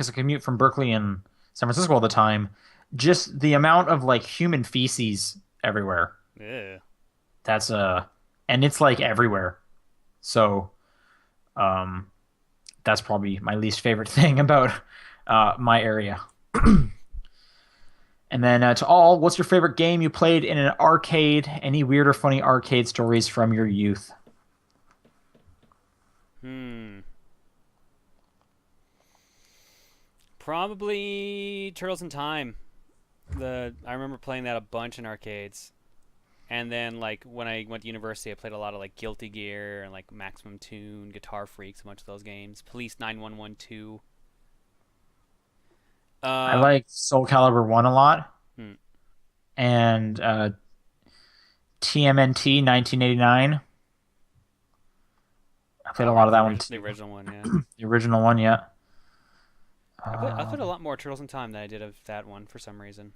I commute from Berkeley and San Francisco all the time, just the amount of like human feces everywhere. Yeah. That's and it's like everywhere. So um that's probably my least favorite thing about my area. And then to all, what's your favorite game you played in an arcade? Any weird or funny arcade stories from your youth? Hmm. Probably Turtles in Time. I remember playing that a bunch in arcades. And then like when I went to university, I played a lot of like Guilty Gear and like Maximum Tune, Guitar Freaks, a bunch of those games. Police 911 2. I Uh, like Soul Calibur 1 a lot hmm. and TMNT 1989. I played a Oh, lot of that one the too. original one, yeah. The original one, yeah. I played a Um, lot more Turtles in Time than I did of that one for some reason.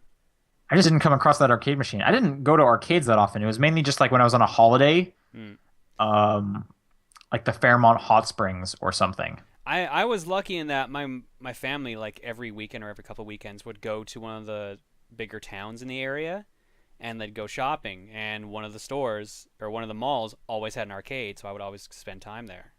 I just didn't come across that arcade machine. I didn't go to arcades that often. It was mainly just like when I was on a holiday, Hmm. um, like the Fairmont Hot Springs or something. I was lucky in that my family like every weekend or every couple of weekends would go to one of the bigger towns in the area and they'd go shopping and one of the stores or one of the malls always had an arcade, so I would always spend time there.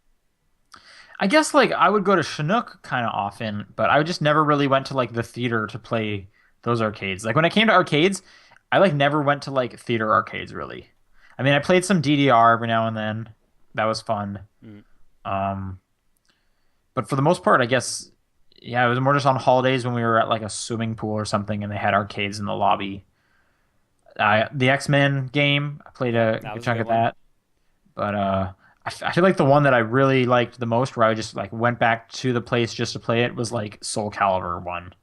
I guess like I would go to Chinook kind of often, but I just never really went to like the theater to play those arcades. Like when I came to arcades, I like never went to like theater arcades really. I mean, I played some DDR every now and then. That was fun. Mm. Um, but for the most part, I guess, yeah, it was more just on holidays when we were at like a swimming pool or something, and they had arcades in the lobby. The X-Men game, I played Yeah, a that good was a chunk good of one. that. But I feel like the one that I really liked the most, where I just like went back to the place just to play it, was like Soul Calibur 1.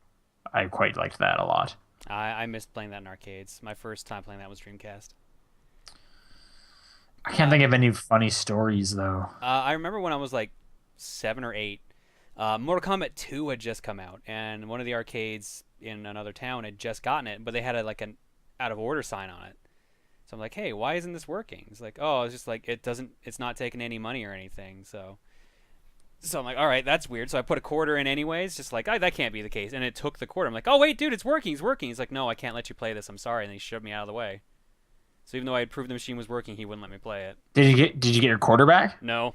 I quite liked that a lot. I missed playing that in arcades. My first time playing that was Dreamcast. I can't Uh, think of any funny stories though. I remember when I was like 7 or 8, Mortal Kombat 2 had just come out, and one of the arcades in another town had just gotten it, but they had like an out of order sign on it. So I'm like, hey, why isn't this working? It's like, oh, it's just like it's not taking any money or anything. So I'm like, all right, that's weird. So I put a quarter in anyways, just like, that can't be the case. And it took the quarter. I'm like, oh wait, dude, it's working. It's working. He's like, no, I can't let you play this. I'm sorry. And he shoved me out of the way. So even though I had proved the machine was working, he wouldn't let me play it. Did you get your quarterback? No,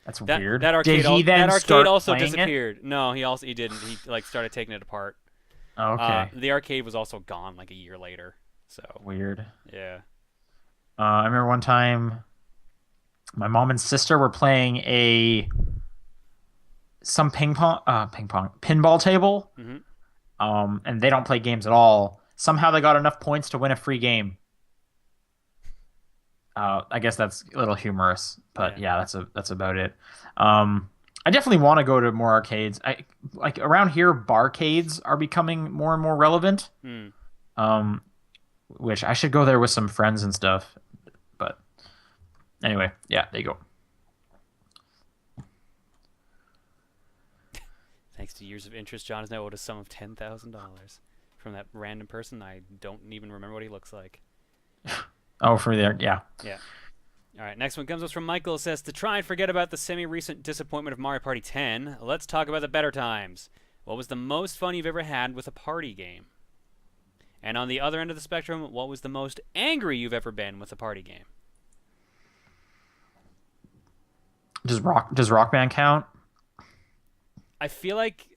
That's that weird. that Did arcade he that then arcade start also playing it? disappeared. No, he didn't. He like started taking it apart. Oh, okay. The arcade was also gone like a year later. So Weird. yeah. I remember one time my mom and sister were playing a some pinball table. Hmm. And they don't play games at all. Somehow they got enough points to win a free game. I guess that's a little humorous, but Yeah. yeah, that's about it. I definitely want to go to more arcades. I like around here, barcades are becoming more and more relevant. Hmm. Um, which I should go there with some friends and stuff. But anyway, yeah, there you go. Thanks to years of interest, John is now owed a sum of $10,000 from that random person. I don't even remember what he looks like. Oh, for there, yeah. Yeah. All right. Next one comes us from Michael. It says, to try and forget about the semi-recent disappointment of Mario Party 10, let's talk about the better times. What was the most fun you've ever had with a party game? And on the other end of the spectrum, what was the most angry you've ever been with a party game? Does Rock Band count? I feel like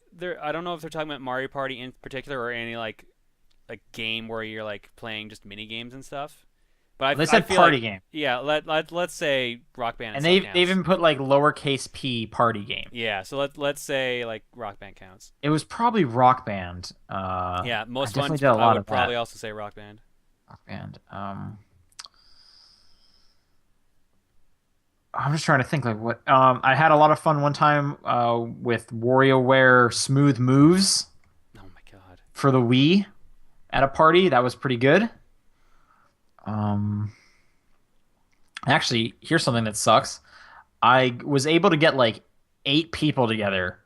I don't know if they're talking about Mario Party in particular or any like game where you're like playing just mini games and stuff. But They I said feel party like game, yeah, let's say Rock Band and itself they counts. even put like lowercase p party game. Yeah, so let's say like Rock Band counts. It was probably Rock Band. Yeah, I most fun. definitely did a I lot would of that. probably also say Rock Band. Rock Band. I'm just trying to think like what. I had a lot of fun one time with WarioWare Smooth Moves Oh my god. for the Wii at a party. That was pretty good. Um, Actually, here's something that sucks. I was able to get like 8 people together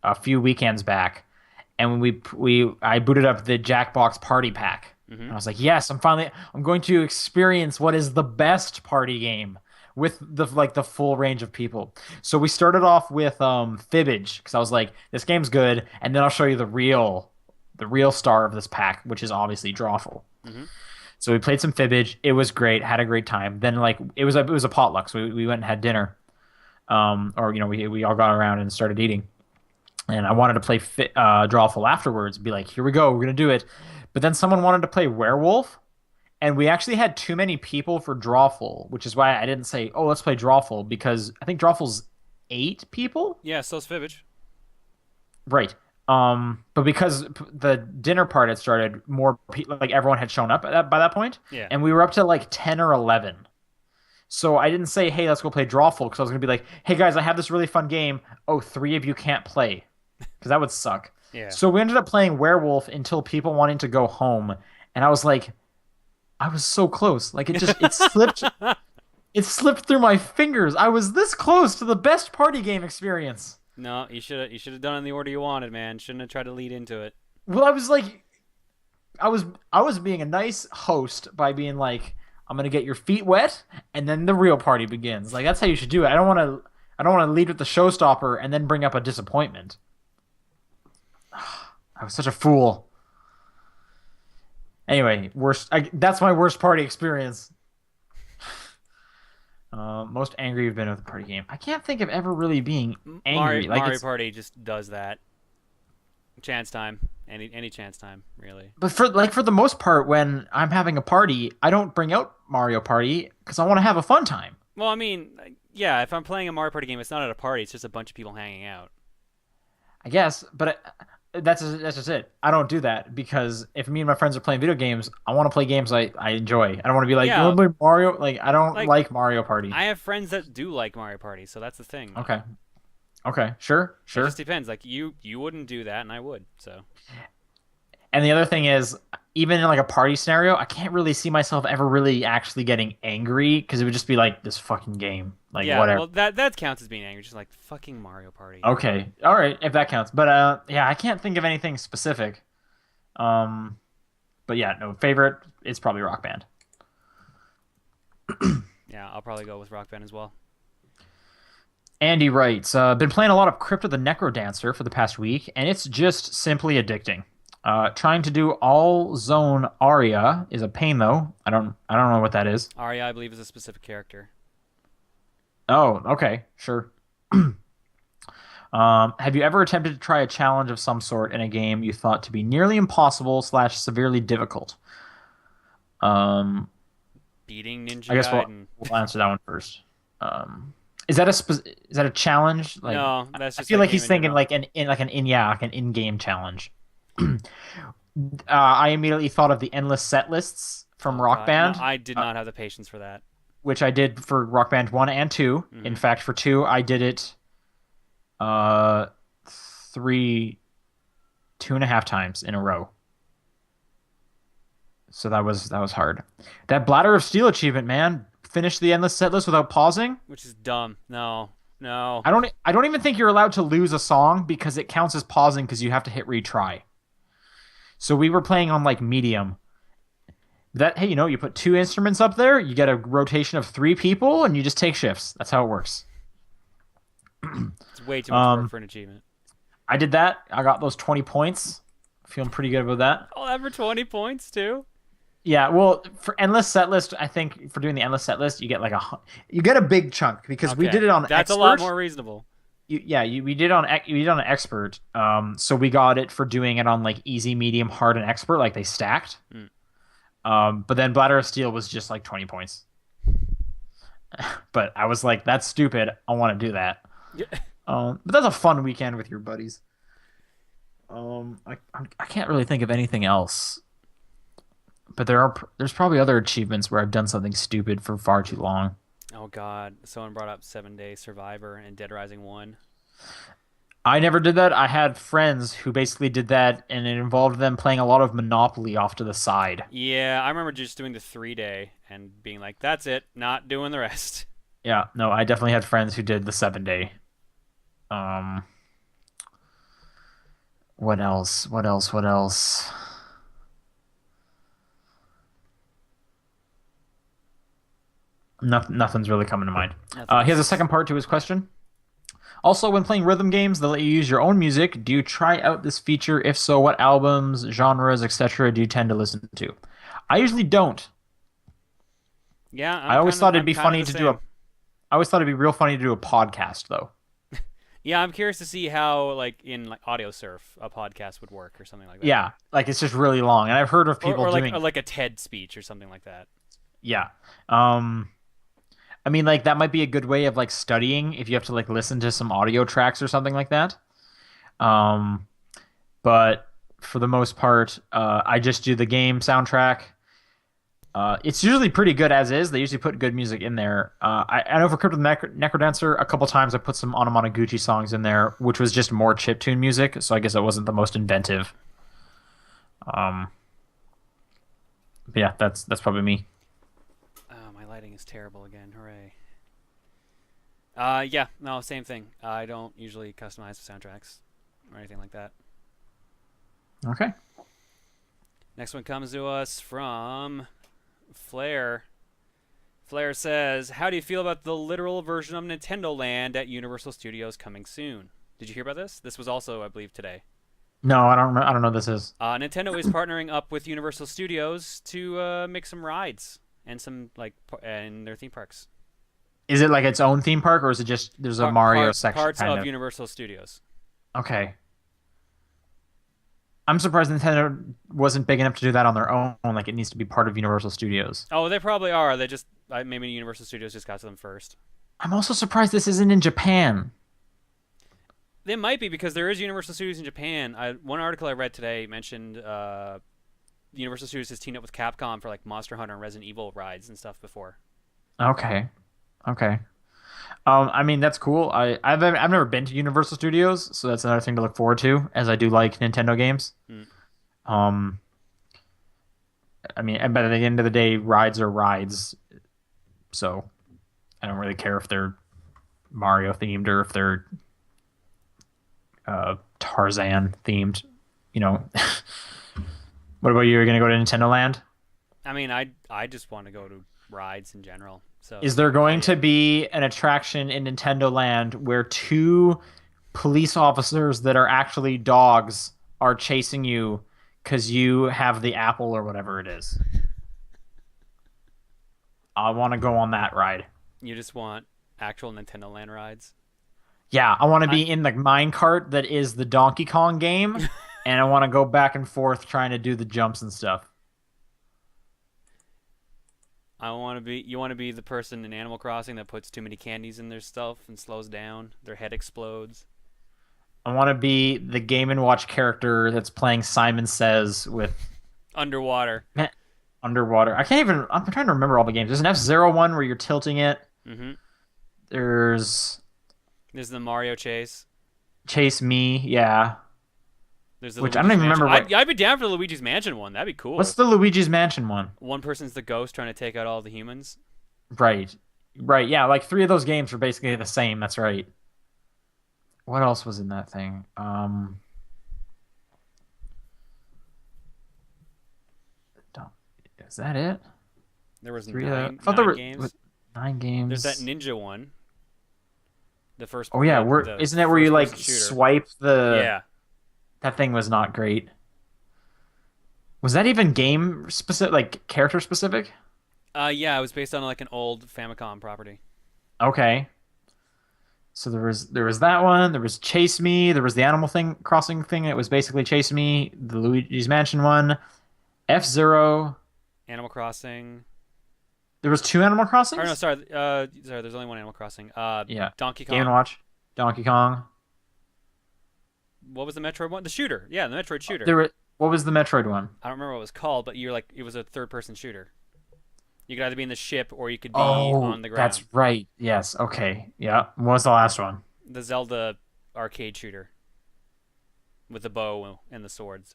a few weekends back, and I booted up the Jackbox Party Pack. And Mhm. I was like, yes, I'm going to experience what is the best party game with the full range of people. So we started off with Fibbage because I was like, this game's good, and then I'll show you the real star of this pack, which is obviously Drawful. Mhm. So we played some Fibbage. It was great, had a great time. Then like it was a potluck, so we went and had dinner. Or we all got around and started eating. And I wanted to play Drawful afterwards. Be like, here we go, we're gonna do it. But then someone wanted to play Werewolf, and we actually had too many people for Drawful, which is why I didn't say, oh, let's play Drawful, because I think Drawful's 8 people. Yeah, so's Fibbage. Right. But because the dinner part had started, like everyone had shown up by that point, Yeah. and we were up to like 10 or 11. So I didn't say, hey, let's go play Drawful, because I was gonna be like, hey guys, I have this really fun game. Oh, 3 of you can't play, because that would suck. Yeah. So we ended up playing Werewolf until people wanting to go home, and I was like, I was so close. Like it slipped through my fingers. I was this close to the best party game experience. No, you should have done it in the order you wanted, man. Shouldn't have tried to lead into it. Well, I was like, I was being a nice host by being like, I'm gonna get your feet wet, and then the real party begins. Like that's how you should do it. I don't want to lead with the showstopper and then bring up a disappointment. I was such a fool. Anyway, that's my worst party experience. Most angry you've been with a party game. I can't think of ever really being angry. Like Mario it's Party just does that. Chance time. Any chance time, really. But for the most part, when I'm having a party, I don't bring out Mario Party because I want to have a fun time. Well, I mean, yeah, if I'm playing a Mario Party game, it's not at a party. It's just a bunch of people hanging out. I guess, but that's just it. I don't do that because if me and my friends are playing video games, I want to play games I enjoy. I don't want to be like, you Yeah, want to play Mario? Like, I don't like like Mario Party. I have friends that do like Mario Party, so that's the thing. Okay. Okay. Sure. It Sure. just depends. Like you wouldn't do that, and I would. So And the other thing is, even in like a party scenario, I can't really see myself ever really actually getting angry because it would just be like this fucking game, like yeah, whatever. well that counts as being angry, just like fucking Mario Party. Okay, all right, if that counts. But yeah, I can't think of anything specific. Um, but yeah, no favorite. It's probably Rock Band. Yeah, I'll probably go with Rock Band as well. Andy writes, been playing a lot of Crypt of the Necrodancer for the past week, and it's just simply addicting. Trying to do all zone aria is a pain though. I don't know what that is. Arya, I believe, is a specific character. Oh, okay, sure. Have you ever attempted to try a challenge of some sort in a game you thought to be nearly impossible slash severely difficult? Um, Beating Ninja I guess Gaiden. we'll answer that one first. Is that is that a challenge? Like, No, that's I just feel a like game he's in thinking general. like an in-game challenge. I immediately thought of the endless set lists from Oh Rock god, no, Band, I did not have the patience for that. which I did for Rock Band 1 and 2. In Hmm. fact, for 2, I did it uh three, 2.5 times in a row. So that was hard. That Bladder of Steel achievement, man. Finish the endless set list without pausing. Which is dumb. No, no. I don't even think you're allowed to lose a song because it counts as pausing because you have to hit retry. So we were playing on like medium. That hey, you put 2 instruments up there, you get a rotation of 3 people, and you just take shifts. That's how it works. It's way too much work Um, for an achievement. I did that. I got those 20 points. Feeling pretty good about that. I'll have for 20 points too. Yeah, well, for endless set list, I think for doing the endless set list, you get like you get a big chunk because we Okay, did it on that's expert. a lot more reasonable. We did on expert. So we got it for doing it on like easy, medium, hard, and expert, like they stacked. Mm. But then Bladder of Steel was just like 20 points. But I was like, that's stupid. I want to do that. Yeah. But that's a fun weekend with your buddies. I can't really think of anything else. But there's probably other achievements where I've done something stupid for far too long. Oh god, someone brought up 7 Day Survivor and Dead Rising 1. I never did that. I had friends who basically did that, and it involved them playing a lot of Monopoly off to the side. Yeah, I remember just doing the 3 day and being like, that's it, not doing the rest. Yeah, no, I definitely had friends who did the 7 day. Um, what else? What else? What else? Nothing's really coming to mind. He has a Nothing's. second part to his question. Also, when playing rhythm games that let you use your own music, do you try out this feature? If so, what albums, genres, etc. do you tend to listen to? I usually don't. Yeah, I always thought it'd I'm be kinda funny the to do a. same. I always thought it'd be real funny to do a podcast though. Yeah, I'm curious to see how, like, in like Audio Surf, a podcast would work or something like that. Yeah, like it's just really long, and I've heard of people doing. or like a TED speech or something like that. Yeah. I mean, like that might be a good way of like studying if you have to like listen to some audio tracks or something like that. Um, but for the most part, I just do the game soundtrack. It's usually pretty good as is. They usually put good music in there. I know for Crypt of the Necrodancer, a couple times I put some Onomonoguchi songs in there, which was just more chiptune music. So I guess it wasn't the most inventive. Um, but yeah, that's probably me. Oh, my lighting is terrible again. Hooray. Yeah, no, same thing. I don't usually customize the soundtracks or anything like that. Okay. Next one comes to us from Flair. Flair says, how do you feel about the literal version of Nintendo Land at Universal Studios coming soon? Did you hear about this? This was also, I believe, today. No, I don't know what this is. Nintendo is partnering up with Universal Studios to make some rides and some in their theme parks. Is it like its own theme park, or is it just there's a Mario section Parts kind of of? Universal Studios. Okay. I'm surprised Nintendo wasn't big enough to do that on their own. Like it needs to be part of Universal Studios. Oh, they probably are. They just maybe Universal Studios just got to them first. I'm also surprised this isn't in Japan. They might be because there is Universal Studios in Japan. One article I read today mentioned Universal Studios has teamed up with Capcom for like Monster Hunter and Resident Evil rides and stuff before. Okay. Okay. I mean that's cool. I've never been to Universal Studios, so that's another thing to look forward to, as I do like Nintendo games. Hmm. Um, I mean, but at the end of the day, rides are rides, so I don't really care if they're Mario themed or if they're Tarzan themed. You know, what about you? You're gonna go to Nintendo Land? I mean, I just want to go to rides in general. So Is there going I to be an attraction in Nintendo Land where two police officers that are actually dogs are chasing you because you have the apple or whatever it is? I want to go on that ride. you just want actual Nintendo Land rides. Yeah, I want to I be in the minecart that is the Donkey Kong game, and I want to go back and forth trying to do the jumps and stuff. I want to be. You want to be the person in Animal Crossing that puts too many candies in their stuff and slows down. Their head explodes. I want to be the Game and Watch character that's playing Simon Says with Underwater. underwater. I can't even. I'm trying to remember all the games. There's an F-Zero one where you're tilting it. Mm-hmm. There's There's the Mario chase. Chase Me. Yeah. There's the Which I don't Luigi's even Mansion. remember. I'd be down for the Luigi's Mansion one. That'd be cool. What's the Luigi's Mansion one? One person's the ghost trying to take out all the humans. Right. Right. Yeah. Like three of those games were basically the same. That's right. What else was in that thing? Don't- Is that it? There was Three. nine, I thought there nine were games. 9 games. There's that ninja one. The first. Oh yeah, isn't that where you like first-person shooter. swipe the? Yeah. That thing was not great. Was that even game specific, like character specific? Yeah. It was based on like an old Famicom property. Okay. So there was that one. There was Chase Me. There was the Animal thing Crossing thing. It was basically Chase Me. The Luigi's Mansion one. F-Zero. Animal Crossing. There was two Animal Crossings. Or no, sorry. Sorry. There's only one Animal Crossing. Yeah. Donkey Game and Kong. Watch. Donkey Kong. What was the Metroid one? The shooter. Yeah, the Metroid shooter. What was the Metroid one? I don't remember what it was called, but you're like it was a third-person shooter. You could either be in the ship or you could be Oh, on the ground. that's right. Yes. Okay. Yeah. What was the last one? The Zelda arcade shooter with the bow and the swords.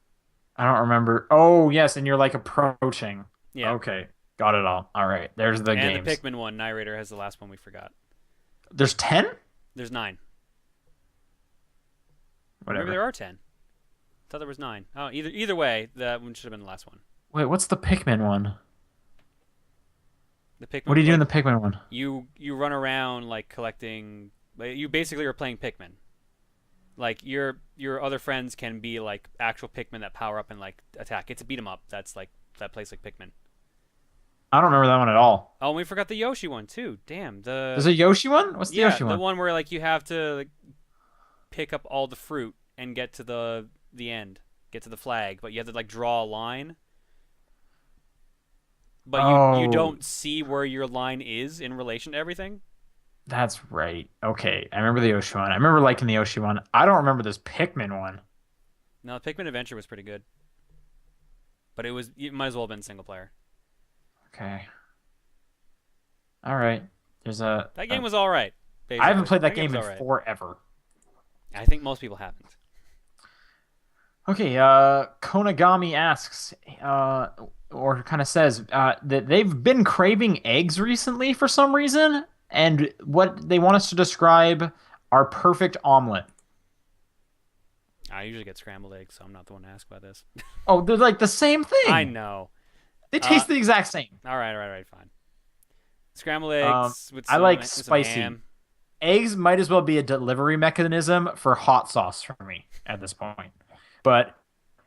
I don't remember. Oh, yes, and you're like approaching. Yeah. Okay. Got it all. All right. There's the And games. the Pikmin one, Narrator has the last one we forgot. There's 10? There's 9. Whatever. Maybe there are 10. Thought there was 9. Oh, either way, that one should have been the last one. Wait, what's the Pikmin one? The Pikmin. What do you do in the like, Pikmin one? You run around like collecting. Like, you basically are playing Pikmin. Like your other friends can be like actual Pikmin that power up and like attack. It's a beat 'em up. That's like that plays like Pikmin. I don't remember that one at all. Oh, and we forgot the Yoshi one too. Damn. There's a Yoshi one? What's the Yeah, Yoshi the one? one where like you have to like, pick up all the fruit and get to the end, get to the flag, but you have to like draw a line. But you Oh. don't see where your line is in relation to everything. That's right. Okay. I remember the Yoshi one. I remember liking the Yoshi one. I don't remember this Pikmin one. No, Pikmin Adventure was pretty good, but it might as well have been single player. Okay. All right. There's a. That game was all right. I haven't played that That game game in was all right. forever. I think most people haven't. Okay, Konagami asks, or kind of says, that they've been craving eggs recently for some reason, and what they want us to describe are perfect omelet. I usually get scrambled eggs, so I'm not the one to ask about this. Oh, they're like the same thing. I know. They taste the exact same. All right, fine. Scrambled eggs with I some, like with some spicy. ham. Eggs might as well be a delivery mechanism for hot sauce for me at this point. But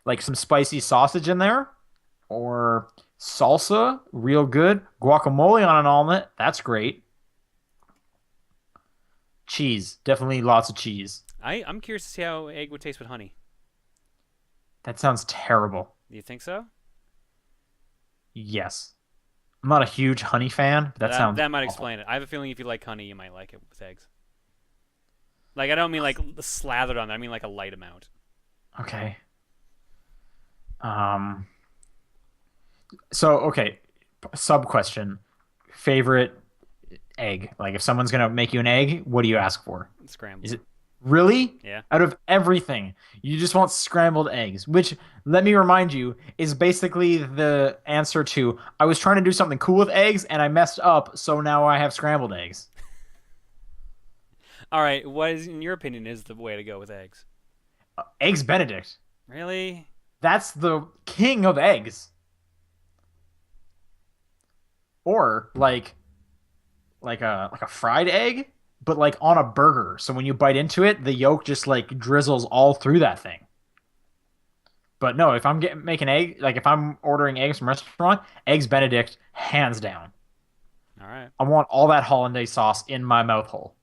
like some spicy sausage in there, or salsa, real good. Guacamole on an omelet, that's great. Cheese, definitely lots of cheese. I'm curious to see how egg would taste with honey. That sounds terrible. Do you think so? Yes. I'm not a huge honey fan, but that sounds That might awful. explain it. I have a feeling if you like honey, you might like it with eggs. Like I don't mean like slathered on it. I mean like a light amount. Okay. Um. So okay. Sub question. Favorite egg? Like if someone's gonna make you an egg, what do you ask for? Is Scrambled. it really Yeah. out of everything? You just want scrambled eggs, which let me remind you is basically the answer to I was trying to do something cool with eggs and I messed up, so now I have scrambled eggs. All right. What is, in your opinion, is the way to go with eggs? Eggs Benedict. Really? That's the king of eggs. Or like a fried egg, but like on a burger. So when you bite into it, the yolk just like drizzles all through that thing. But no, if I'm getting making egg, like if I'm ordering eggs from a restaurant, eggs Benedict, hands down. All right. I want all that hollandaise sauce in my mouth hole.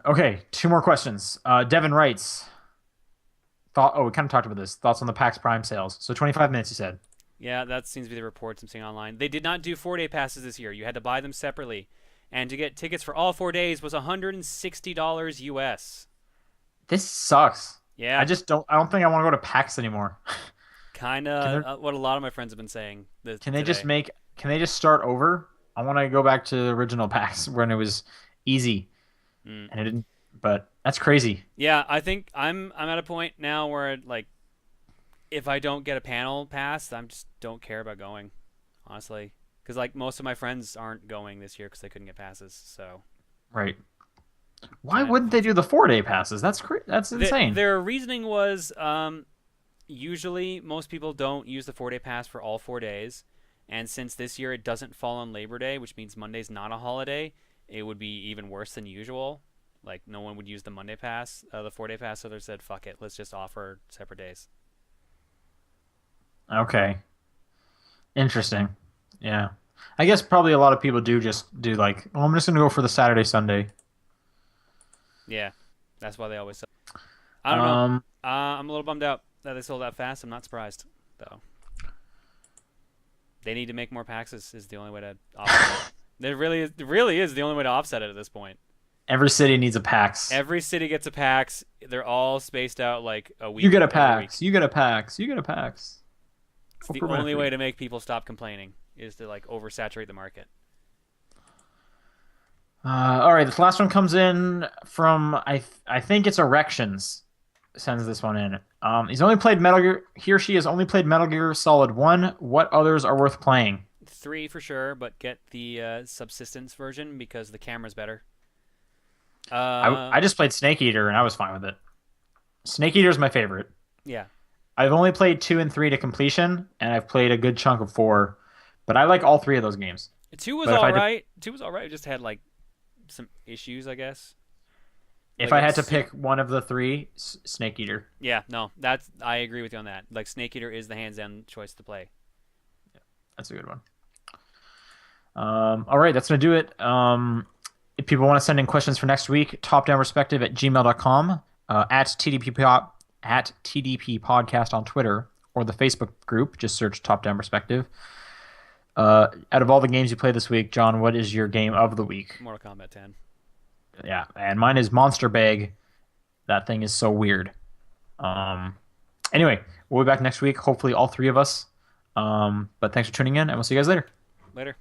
Okay, two more questions. Devin writes, thought. Oh, we kind of talked about this. Thoughts on the PAX Prime sales? So 25 minutes, you said. Yeah, that seems to be the reports I'm seeing online. They did not do 4-day passes this year. You had to buy them separately, and to get tickets for all 4 days was $160 US. This sucks. I Yeah, just don't. I don't think I want to go to PAX anymore. kind Can of they what a lot of my friends have been saying can they just today. make? Can they just start over? I want to go back to the original PAX when it was easy Mm. and it didn't. But that's crazy. Yeah, I think I'm at a point now where like if I don't get a panel pass, I just don't care about going, honestly. Because like most of my friends aren't going this year because they couldn't get passes. So Right. Why kind of wouldn't they do the 4 day passes? That's insane. their reasoning was usually most people don't use the 4-day pass for all 4 days, and since this year it doesn't fall on Labor Day, which means Monday's not a holiday, it would be even worse than usual. Like no one would use the Monday pass, the 4-day pass, so they said, "Fuck it, let's just offer separate days." Okay. Interesting. Yeah. I guess probably a lot of people do just do like, oh, I'm just gonna go for the Saturday Sunday. Yeah, that's why they always sell. I don't know. Um. I'm a little bummed out that they sold out fast. I'm not surprised though. They need to make more paxes. Is the only way to offset it. It really is the only way to offset it at this point. Every city needs a PAX. Every city gets a PAX. They're all spaced out like a You week get a every week. PAX. You get a PAX. You get a PAX. It's the Oprah only way Winfrey. to make people stop complaining is to like oversaturate the market. All right, this last one comes in from I think it's Erections. Sends this one in. He's only played Metal Gear. He or she has only played Metal Gear Solid 1. What others are worth playing? 3 for sure, but get the subsistence version because the camera's better. I just played Snake Eater and I was fine with it. Snake Eater is my favorite. Yeah, I've only played 2 and 3 to completion, and I've played a good chunk of 4, but I like all three of those games. 2 was But if I all had to, right. 2 was all right. It just had like some issues, I guess. if Like I a had to pick one of the three, Snake Eater. yeah, no, that's I agree with you on that. Like Snake Eater is the hands-down choice to play. That's a good one. All right, that's gonna do it. If people want to send in questions for next week, topdownperspective at gmail.com, at TDP podcast on Twitter, or the Facebook group. Just search Top Down Perspective. Out of all the games you played this week, John, what is your game of the week? Mortal Kombat 10. Yeah, and mine is Monster Bag. That thing is so weird. Um, anyway, we'll be back next week. Hopefully, all three of us. But thanks for tuning in, and we'll see you guys later. Later.